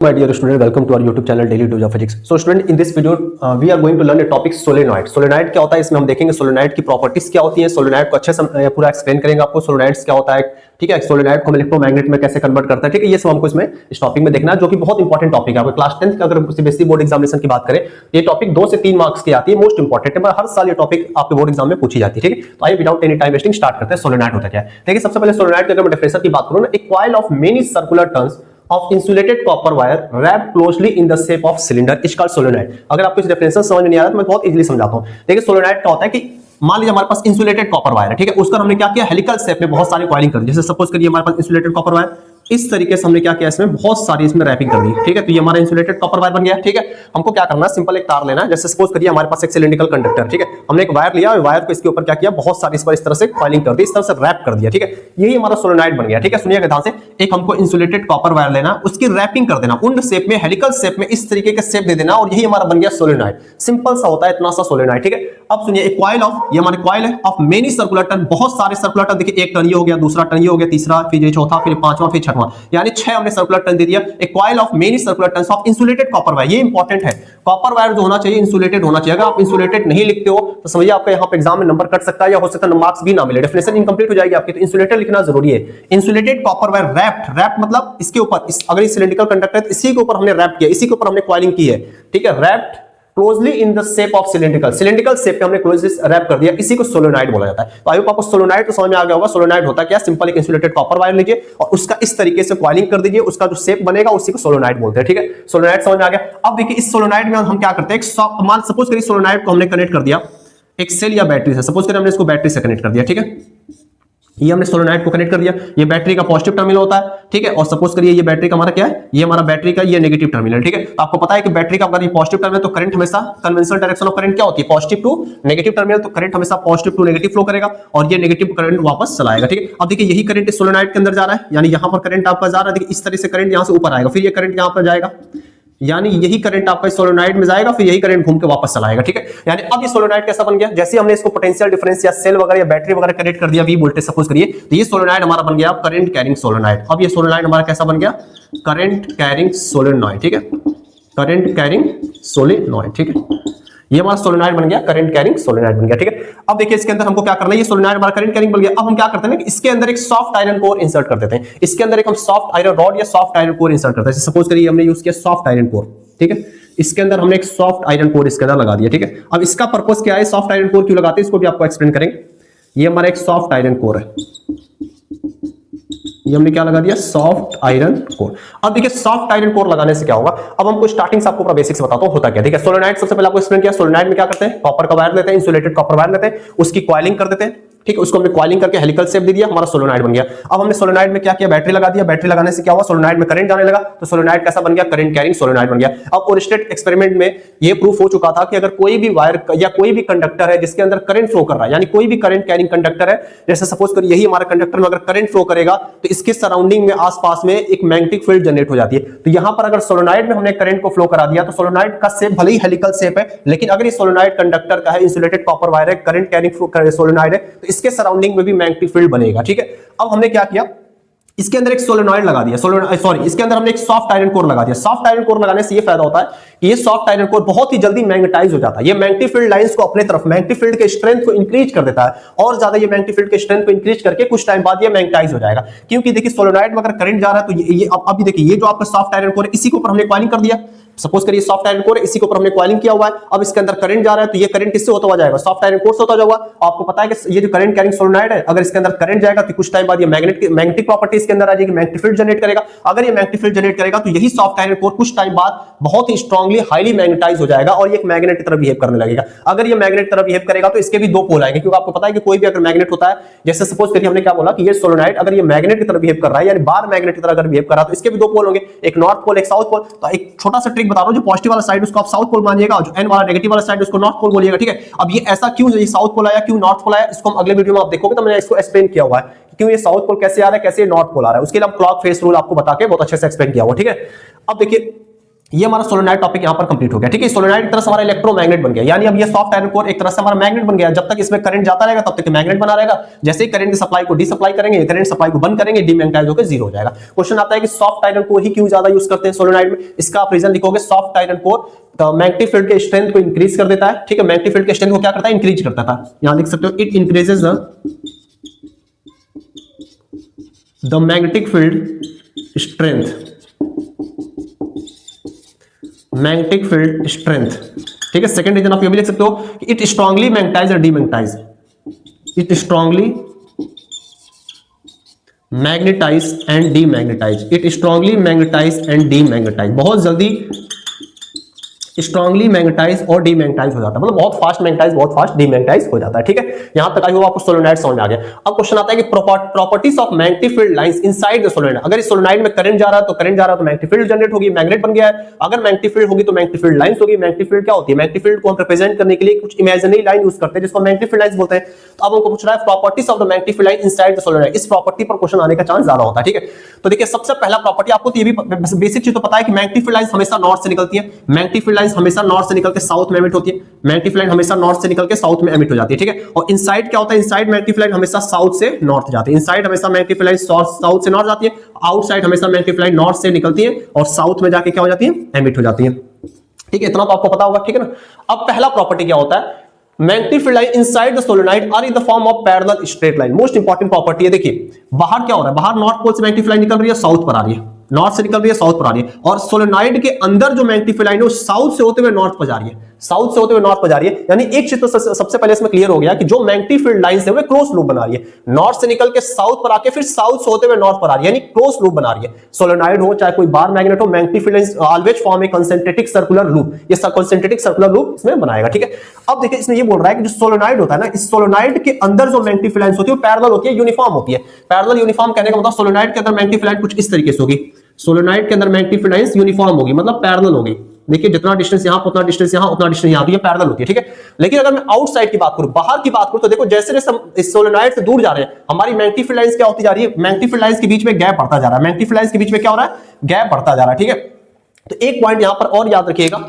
My dear student, welcome to our YouTube channel Daily Dose of Physics. So student, in this video we are going to learn a topic solenoid. Solenoid क्या होता है, इसमें हम देखेंगे solenoid की properties क्या होती हैं, solenoid को अच्छे से पूरा एक्सप्लेन करेंगे आपको, solenoids क्या होता है, ठीक है, solenoid को हम इलेक्ट्रोमैग्नेट में कैसे कन्वर्ट करता है, ठीक है, ये सब हमको इसमें इस टॉपिक में देखना है, जो कि बहुत इंपॉर्टेंट टॉपिक है। आपको क्लास 10 का अगर सीबीएसई बोर्ड एग्जामिनेशन की बात करें, ये टॉपिक 2 से 3 मार्क्स की आती है, मोस्ट इंपॉर्टेंट है, हर साल ये टॉपिक आपके बोर्ड एग्जाम में पूछी जाती है, ठीक है। तो आइए without any time wasting start करते हैं। solenoid होता क्या है, देखिए सबसे पहले solenoid की अगर मैं डेफिनेशन की बात करूं ना, एक coil of many circular turns of insulated copper wire wrapped closely in the shape of cylinder is called solenoid। अगर आपको इस डेफिनेशन समझ में नहीं आ रहा तो मैं बहुत इजीली समझाता हूं। देखिए solenoid क्या होता है कि मान लीजिए हमारे पास इंसुलेटेड कॉपर वायर है, ठीक है, उसका हमने क्या किया, हेलिकल शेप में बहुत सारी कॉइलिंग कर दी। जैसे सपोज करिए हमारे पास इंसुलेटेड कॉपर वायर, इस तरीके से हमने क्या किया, इसमें बहुत सारी इसमें रैपिंग कर दी, ठीक है। तो ये हमारा इंसुलेटेड कॉपर वायर बन गया, ठीक है। हमको क्या करना है, सिंपल एक तार लेना है। जैसे सपोज करिए हमारे पास एक सिलिंड्रिकल कंडक्टर, ठीक है, हमने एक वायर लिया और वायर को इसके ऊपर क्या किया, बहुत सारी इस पर इस तरह से कॉइलिंग कर दी, इस तरह से रैप कर दिया, ठीक है। यही हमारा सोलेनॉइड बन गया, ठीक है। सुनिएगा ध्यान से, एक हमको इंसुलेटेड कॉपर वायर लेना, उसकी रैपिंग कर देना उन शेप में, हेलिकल शेप में, इस तरीके के शेप दे देना, और यही हमारा बन गया सोलेनॉइड। सिंपल सा होता है, इतना सा सोलेनॉइड, ठीक है। अब सुनिए, एक कॉइल ऑफ, ये हमारे कॉइल है ऑफ मेनी सर्कुलर टर्न, बहुत सारे सर्कुलर टर्न, देखिए एक टर्न ये हो गया, दूसरा टर्न ये हो गया, तीसरा, फिर ये चौथा, फिर पांचवा, फिर छठवां, यानी 6 हमने सर्कुलर टर्न दे दिया। एक coil of many circular turns of insulated copper wire, ये इंपॉर्टेंट है, कॉपर वायर जो होना चाहिए इंसुलेटेड होना चाहिए। अगर आप इंसुलेटेड नहीं लिखते हो तो समझिए आपका यहाँ पे एग्जाम में नंबर कट सकता है, या हो सकता है मार्क्स भी ना मिले, डेफिनेशन इनकंप्लीट हो जाएगी आपकी। तो इंसुलेटेड लिखना जरूरी है। Insulated copper wire wrapped, wrapped मतलब इसके ऊपर, अगर इस सिलिंड्रिकल कंडक्टर है तो इसी के ऊपर हमने रैप किया, इसी के ऊपर हमने कॉइलिंग की है, ठीक है, wrapped closely in the shape of cylindrical, cylindrical shape पे हमने क्लोजली रैप कर दिया, इसी को सोलेनॉइड बोला जाता है। तो आई होप आपको सोलेनॉइड तो समझ में आ गया होगा। सोलेनॉइड होता क्या, सिंपल एक इंसुलेटेड कॉपर वायर लीजिए और उसका इस तरीके से कॉइलिंग कर दीजिए, उसका जो शेप बनेगा उसी को सोलेनॉइड बोलते हैं, ठीक है। सोलेनॉइड समझ में आ गया। अब देखिए इस सोलेनॉइड में हम क्या करते हैं, मान सपोज करिए सोलेनॉइड को हमने कनेक्ट कर दिया एक सेल या बैटरी से, सपोज करिए हमने इसको बैटरी से कनेक्ट कर दिया, ठीक है, ये हमने सोलेनॉइड को कनेक्ट कर दिया, ये बैटरी का पॉजिटिव टर्मिनल होता है, ठीक है। और सपोज करिए ये बैटरी का हमारा क्या है, ये हमारा बैटरी का ये नेगेटिव टर्मिनल, ठीक है। तो आपको पता है कि बैटरी का अगर ये पॉजिटिव टर्मिनल तो करंट हमेशा कन्वेंशनल डायरेक्शन ऑफ करंट क्या होती है, पॉजिटिव टू नेगेटिव टर्मिनल, तो करंट हमेशा पॉजिटिव टू नेगेटिव फ्लो करेगा और ये नेगेटिव करंट वापस चलाएगा, ठीक है। अब देखिए यही करंट इस सोलेनॉइड के अंदर जा रहा है, यानी यहां पर करंट आपका जा रहा है, देखिए इस तरह से करंट यहां से ऊपर आएगा, फिर ये करंट यहां पर जाएगा, यानी यही करंट आपका सोलेनॉइड में जाएगा, फिर यही करंट घूम के वापस चलाएगा, ठीक है। यानी अब ये सोलेनॉइड कैसा बन गया, जैसे हमने इसको पोटेंशियल डिफरेंस या सेल वगैरह या बैटरी वगैरह कनेक्ट कर दिया, वी वोल्टेज सपोज करिए, तो ये सोलेनॉइड हमारा बन गया करंट कैरिंग सोलेनॉइड। अब ये सोलेनॉइड हमारा कैसा बन गया, करंट कैरिंग सोलेनॉइड, ठीक है, करंट कैरिंग सोलेनॉइड, ठीक है। ये हमारा सोलेनॉइड बन गया, करंट कैरिंग सोलेनॉइड बन गया, ठीक है। अब देखिए इसके अंदर हमको क्या करना है, ये सोलेनॉइड हमारा करंट कैरिंग बन गया। अब हम क्या करते हैं ना, इसके अंदर एक सॉफ्ट आयरन कोर इंसर्ट कर देते हैं, इसके अंदर एक हम सॉफ्ट आयरन रॉड या सॉफ्ट आयरन कोर इंसर्ट करते हैं। सपोज करिए हमने यूज किया सॉफ्ट आयरन कोर, ठीक है, इसके अंदर हमने एक सॉफ्ट आयरन कोर इसके अंदर लगा दिया, ठीक है। अब इसका पर्पस क्या है, सॉफ्ट आयरन कोर क्यों लगाते हैं, इसको भी आपको एक्सप्लेन करेंगे। ये हमारा एक सॉफ्ट आयरन कोर है, ये हमने क्या लगा दिया, सॉफ्ट आयरन कोर। अब देखिए सॉफ्ट आयरन कोर लगाने से क्या होगा, अब हमको स्टार्टिंग से आपको पूरा बेसिक्स बताता हूं होता क्या, ठीक है। सोलेनॉइड सबसे पहले आपको एक्सप्लेन किया, सोलेनॉइड में क्या करते हैं, कॉपर का वायर लेते हैं, इंसुलेटेड कॉपर वायर लेते हैं, उसकी कॉइलिंग कर देते हैं, ठीक है, उसको हमने कॉइलिंग करके हेलिकल शेप दे दिया, हमारा सोलेनॉइड बन गया। अब हमने सोलेनॉइड में क्या किया, बैटरी लगा दिया, बैटरी लगाने से क्या हुआ, सोलेनॉइड में करंट जाने लगा, तो सोलेनॉइड कैसा बन गया, करंट कैरिंग सोलेनॉइड बन गया। अब ओरिस्टेट एक्सपेरिमेंट में ये प्रूफ हो चुका था कि अगर कोई भी वायर या कोई भी कंडक्टर है जिसके अंदर करंट फ्लो कर रहा है, यानी कोई भी करंट कैरिंग कंडक्टर है, जैसे सपोज करिए यही हमारा कंडक्टर में अगर करंट फ्लो करेगा तो इसके सराउंडिंग में आसपास में एक मैग्नेटिक फील्ड जनरेट हो जाती है। तो यहां पर अगर सोलेनॉइड में हमने करंट को फ्लो करा दिया तो सोलेनॉइड का शेप भले ही हेलिकल शेप है, लेकिन अगर ये सोलेनॉइड कंडक्टर का है, इंसुलेटेड कॉपर वायर है, करंट कैरिंग सोलेनॉइड है, तो इसके सराउंडिंग में भी मैग्नेटिक फील्ड बनेगा, ठीक है। अब हमने क्या किया, इसके अंदर एक सोलेनॉइड लगा दिया, सॉरी इसके अंदर हमने एक सॉफ्ट आयरन कोर लगा दिया। सॉफ्ट आयरन कोर लगाने से ये फायदा होता है कि ये सॉफ्ट आयरन कोर बहुत ही जल्दी मैग्नेटाइज हो जाता है, ये मैग्नेटिक फील्ड लाइंस को अपने तरफ, मैग्नेटिक फील्ड के स्ट्रेंथ को इंक्रीज कर देता है और ज्यादा, ये मैग्नेटिक फील्ड के स्ट्रेंथ को इंक्रीज करके कुछ टाइम बाद ये मैग्नेटाइज हो जाएगा। क्योंकि देखिए सोलेनॉइड में अगर करंट जा रहा है तो ये अभी देखिए ये जो आपका सॉफ्ट आयरन कोर है, इसी के ऊपर हमने कॉइलिंग कर दिया, सपोज करिए सॉफ्ट आयरन कोर है, इसी के ऊपर हमने कॉइलिंग किया हुआ है। अब इसके अंदर करंट जा रहा है तो ये करंट किससे होता हुआ जाएगा, सॉफ्ट आयरन कोर से होता जाएगा। आपको पता है कि ये जो करंट कैरिंग सोलेनॉइड है, अगर इसके अंदर करंट जाएगा तो कुछ टाइम बाद ये मैग्नेटिक प्रॉपर्टी इसके अंदर आ जाएगी, मैग्नेटिक फील्ड जनरेट करेगा। अगर ये मैग्नेटिक फील्ड जनरेट करेगा तो यही सॉफ्ट आयरन कोर कुछ टाइम बाद बहुत ही स्ट्रांगली हाईली मैग्नेटाइज हो जाएगा और ये एक मैग्नेट की तरह बिहेव करने लगेगा। अगर ये मैग्नेट की तरह बिहेव करेगा तो इसके भी दो पोल आएंगे, क्योंकि आपको पता है कि कोई भी अगर मैग्नेट होता है, जैसे सपोज करिए हमने क्या बोला कि ये सोलेनॉइड अगर ये मैग्नेट की तरह बिहेव कर रहा है, यानी बार मैग्नेट की तरह अगर बिहेव कर रहा है तो इसके भी दो पोल होंगे, एक नॉर्थ पोल एक साउथ पोल। तो एक छोटा सा ट्रिक बता रहा हूं, जो पॉजिटिव वाला साइड उसको आप साउथ पोल मानिएगा और जो एन वाला नेगेटिव वाला साइड उसको नॉर्थ पोल बोलिएगा, ठीक है। अब ये ऐसा क्यों, ये साउथ पोल आया, क्यों नॉर्थ पोल आया, इसको हम अगले वीडियो में आप देखोगे तो मैंने इसको एक्सप्लेन किया हुआ है, क्यों ये साउथ पोल कैसे आ रहा है, कैसे नॉर्थ पोल आ रहा है, उसके लिए हम क्लॉक फेस रूल आपको बता के बहुत अच्छे से एक्सप्लेन किया हुआ, ठीक है। अब देखिए ये हमारा सोलेनॉइड टॉपिक यहां पर कंप्लीट हो गया, ठीक है। सोलेनॉइड एक तरह से हमारा इलेक्ट्रोमैग्नेट बन गया, यानी अब ये सॉफ्ट आयरन कोर एक तरह से हमारा मैग्नेट बन गया। जब तक इसमें करंट जाता रहेगा तब तक मैग्नेट बना रहेगा। जैसे ही करंट की सप्लाई को डिसप्लाई करेंगे, करंट सप्लाई को बंद करेंगे, डीमैग्नेटाइज होकर जीरो हो जाएगा। क्वेश्चन आता है कि सॉफ्ट आयरन कोर ही क्यों ज्यादा यूज करते हैं सोलेनॉइड में? इसका आप रीजन लिखोगे, soft iron core magnetic field के स्ट्रेंथ को इंक्रीज कर देता है, ठीक है। मैग्नेटिक फील्ड के स्ट्रेंथ को क्या करता है? इंक्रीज करता था। यहां लिख सकते हो, it increases the magnetic field strength, magnetic field strength, ठीक है। सेकंड रीजन आप ये भी लिख सकते हो, इट स्ट्रांगली मैग्नेटाइज और demagnetize, it strongly magnetize and demagnetize, it strongly magnetize and demagnetize, बहुत जल्दी स्ट्रांगली मैग्नेटाइज और डीमैग्नेटाइज हो जाता है, मतलब बहुत फास्ट मैग्नेटाइज, बहुत फास्ट डीमैग्नेटाइज हो जाता है, ठीक है। यहां तक आई होप आपको सोलेनॉइड समझ में आ गया। अब क्वेश्चन आता है कि properties of magnetic field lines inside the solenoid. अगर इस सोलेनॉइड में करंट जा रहा है तो करंट जा रहा है तो मैग्नेटिक फील्ड जनरेट होगी, मैग्नेट बन गया है। अगर मैग्नेटिक फील्ड होगी तो मैग्नेटिक फील्ड लाइंस होगी। मैग्नेटिक फील्ड क्या होती है? मैग्नेटिक फील्ड को हम रिप्रेजेंट करने के लिए कुछ इमेजिनरी लाइन यूज करते हैं जिसको मैग्नेटिक फील्ड लाइंस बोलते हैं। तो अब हमको पूछ रहा है properties of the magnetic field line inside the solenoid. इस प्रॉपर्टी पर क्वेश्चन आने का चांस ज्यादा होता है, ठीक है। तो देखिए, सबसे पहला प्रॉपर्टी आपको तो ये भी बेसिक चीज तो पता है कि मैग्नेटिक फील्ड लाइंस हमेशा नॉर्थ से निकलती है। मैग्नेटिक फील्ड लाइंस हमेशा नॉर्थ से निकल के साउथ में एमिट होती है। मैग्नेटिक फील्ड लाइन हमेशा नॉर्थ से निकल के साउथ में एमिट हो जाती है, ठीक है। और इनसाइड क्या होता है? इनसाइड मैग्नेटिक फील्ड लाइन हमेशा साउथ से नॉर्थ जाती है। इनसाइड हमेशा मैग्नेटिक फील्ड लाइन साउथ से नॉर्थ जाती है, आउटसाइड हमेशा मैग्नेटिक फील्ड लाइन नॉर्थ से निकलती है और साउथ में जाके क्या हो जाती है? एमिट हो जाती है, ठीक है। इतना तो आपको पता होगा, ठीक है ना। अब पहला प्रॉपर्टी क्या होता है? Magnetic field line inside the solenoid are in the form of parallel straight line. Most important property है। देखिए, बाहर क्या हो रहा है? बाहर नॉर्थ पोल से मैग्नेटिक फील्ड लाइन निकल रही है, साउथ पर आ रही है, नॉर्थ से निकल रही है, साउथ पर आ रही है। और सोलेनॉइड के अंदर जो मैग्नेटिक फील्ड लाइन है वो साउथ से होते हुए नॉर्थ पर जा रही है, साउथ से होते हुए नॉर्थ पर जा रही है। यानी एक चीज तो सबसे पहले इसमें क्लियर हो गया कि जो मैग्नेटिक फील्ड लाइंस है वो क्रॉस लूप बना रही है। नॉर्थ से निकल के साउथ पर आके फिर साउथ से होते हुए नॉर्थ पर आ रही है, यानी क्रॉस लूप बना रही है। सोलेनॉइड हो चाहे कोई बार मैग्नेट हो, magnetic field lines always form a concentric circular loop. ये कंसेंट्रिक सर्कुलर लूप इसमें बनाएगा, ठीक है। अब देखिए, इसमें ये बोल रहा है कि जो सोलेनॉइड होता है ना, इस सोलेनॉइड के अंदर जो मैग्नेटिक फील्ड लाइंस होती है वो पैरेलल होती है, यूनिफॉर्म होती है। पैरेलल यूनिफॉर्म कहने का मतलब सोलेनॉइड के अंदर मैग्नेटिक फील्ड लाइन कुछ इस तरीके से होगी। सोलेनॉइड के अंदर मैग्नेटिक फील्ड लाइंस यूनिफॉर्म होगी, मतलब पैरेलल होगी। देखिए, जितना डिस्टेंस यहां उतना डिस्टेंस यहां उतना डिस्टेंस यहां, तो ये पैरेलल होती है, ठीक है। लेकिन अगर मैं आउटसाइड की बात करूं, बाहर की बात करूं, तो देखो जैसे जैसे हम इस सोलेनॉइड से दूर जा रहे हैं, हमारी मैग्नेटिक फील्ड लाइंस क्या होती जा रही है? मैग्नेटिक फील्ड लाइंस के बीच में गैप बढ़ता जा रहा है। मैग्नेटिक फील्ड लाइंस के बीच में क्या हो रहा है? गैप बढ़ता जा रहा है, ठीक है। तो एक पॉइंट यहां पर और याद रखिएगा,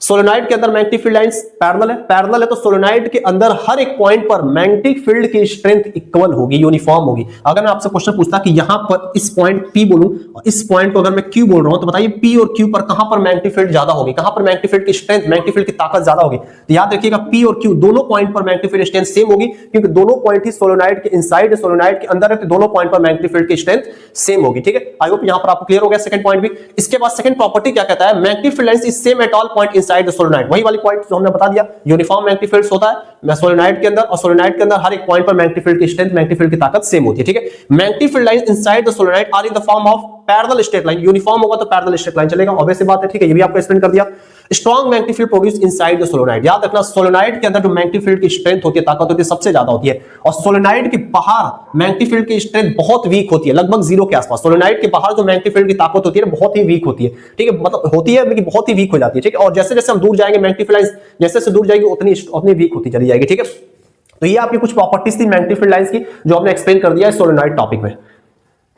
सोलेनॉइड के अंदर मैग्नेटिक फील्ड लाइंस पैरेलल है, पैरेलल है तो सोलेनॉइड के अंदर हर एक पॉइंट पर मैग्नेटिक फील्ड की स्ट्रेंथ इक्वल होगी, यूनिफॉर्म होगी। अगर मैं आपसे क्वेश्चन पूछता कि यहां पर इस पॉइंट P बोलूं और इस पॉइंट को अगर मैं Q बोल रहा हूं, तो बताइए P और Q पर कहां पर मैग्नेटिक फील्ड ज्यादा होगी, कहां पर मैग्नेटिक फील्ड की स्ट्रेंथ, मैग्नेटिक फील्ड की ताकत ज्यादा होगी? तो याद रखिएगा, P और Q दोनों पॉइंट पर मैग्नेटिक फील्ड स्ट्रेंथ सेम होगी, क्योंकि दोनों पॉइंट ही सोलेनॉइड के इनसाइड, सोलेनॉइड के अंदर है, तो दोनों पॉइंट पर मैग्नेटिक फील्ड की स्ट्रेंथ सेम होगी, ठीक है। आई होप यहां पर आपको क्लियर हो गया सेकंड पॉइंट भी। इसके बाद सेकंड प्रॉपर्टी क्या कहता है? Magnetic field lines is same at all point inside the solenoid. वही वाली पॉइंट जो हमने बता दिया, यूनिफॉर्म मैग्नेटिक फील्ड होता है सोलेनॉइड के अंदर, और सोलेनॉइड के अंदर हर एक पॉइंट पर मैग्नेटिक फील्ड की स्ट्रेंथ, मैग्नेटिक फील्ड की ताकत सेम होती है, ठीक है। Magnetic field lines inside the solenoid are in the form of parallel straight line. Uniform होगा तो पैरेलल स्ट्रेट लाइन चलेगा, ऑब्वियस सी बात है, ठीक है। ये भी आपको एक्सप्लेन कर दिया। Strong magnetic field produce inside the solenoid. याद रखना, सोलेनॉइड के अंदर जो मैग्नेटिक फील्ड की स्ट्रेंथ होती है, ताकत होती है, सबसे ज्यादा होती है, और सोलेनॉइड के बाहर मैग्नेटिक फील्ड की स्ट्रेंथ बहुत वीक होती है, लगभग जीरो के आसपास। सोलेनॉइड के बाहर जो मैग्नेटिक फील्ड की ताकत होती है बहुत ही वीक होती है, ठीक है। मतलब होती है लेकिन बहुत ही वीक हो जाती है, ठीक है। और जैसे जैसे हम दूर जाएंगे, मैग्नेटिक फील्ड लाइंस जैसे जैसे दूर जाएगी उतनी वीक होती चली जाएगी, ठीक है। तो ये आपकी कुछ प्रॉपर्टीज थी मैग्नेटिक फील्ड लाइंस की, जो हमने एक्सप्लेन कर दिया है सोलेनॉइड टॉपिक में,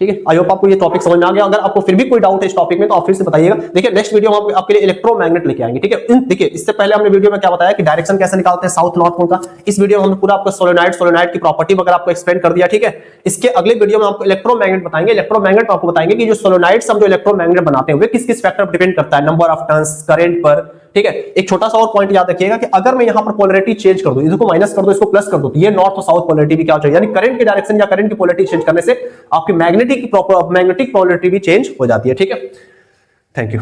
ठीक है। आई होप आपको ये टॉपिक समझ में आ गया। अगर आपको फिर भी कोई डाउट है इस टॉपिक में तो आप फिर से बताइएगा। देखिए, नेक्स्ट वीडियो में आपके लिए इलेक्ट्रोमैग्नेट लेके आएंगे, ठीक है। देखिए, इससे पहले हमने वीडियो में क्या बताया कि डायरेक्शन कैसे निकालते हैं साउथ नॉर्थ पोल का। इस वीडियो में हमने पूरा आपको सोलेनॉइड की प्रॉपर्टी वगैरह आपको एक्सप्लेन कर दिया, ठीक है। इसके अगले वीडियो में आपको इलेक्ट्रोमैग्नेट बताएंगे। इलेक्ट्रोमैग्नेट आपको बताएंगे कि जो सोलेनॉइड हम जो इलेक्ट्रोमैग्नेट बनाते हैं वे किस किस फैक्टर पर डिपेंड करता है, नंबर ऑफ टर्न्स, करंट पर, ठीक है। एक छोटा सा और पॉइंट याद रखिएगा कि अगर मैं यहां पर पोलैरिटी चेंज कर दूं, इसको माइनस कर दूं, इसको प्लस कर दूं, तो ये नॉर्थ और साउथ पोलैरिटी भी क्या हो जाएगी, यानी करंट की डायरेक्शन या करंट की पोलैरिटी चेंज करने से आपकी मैग्नेटिक पोलैरिटी भी चेंज हो जाती है, ठीक है। Thank you.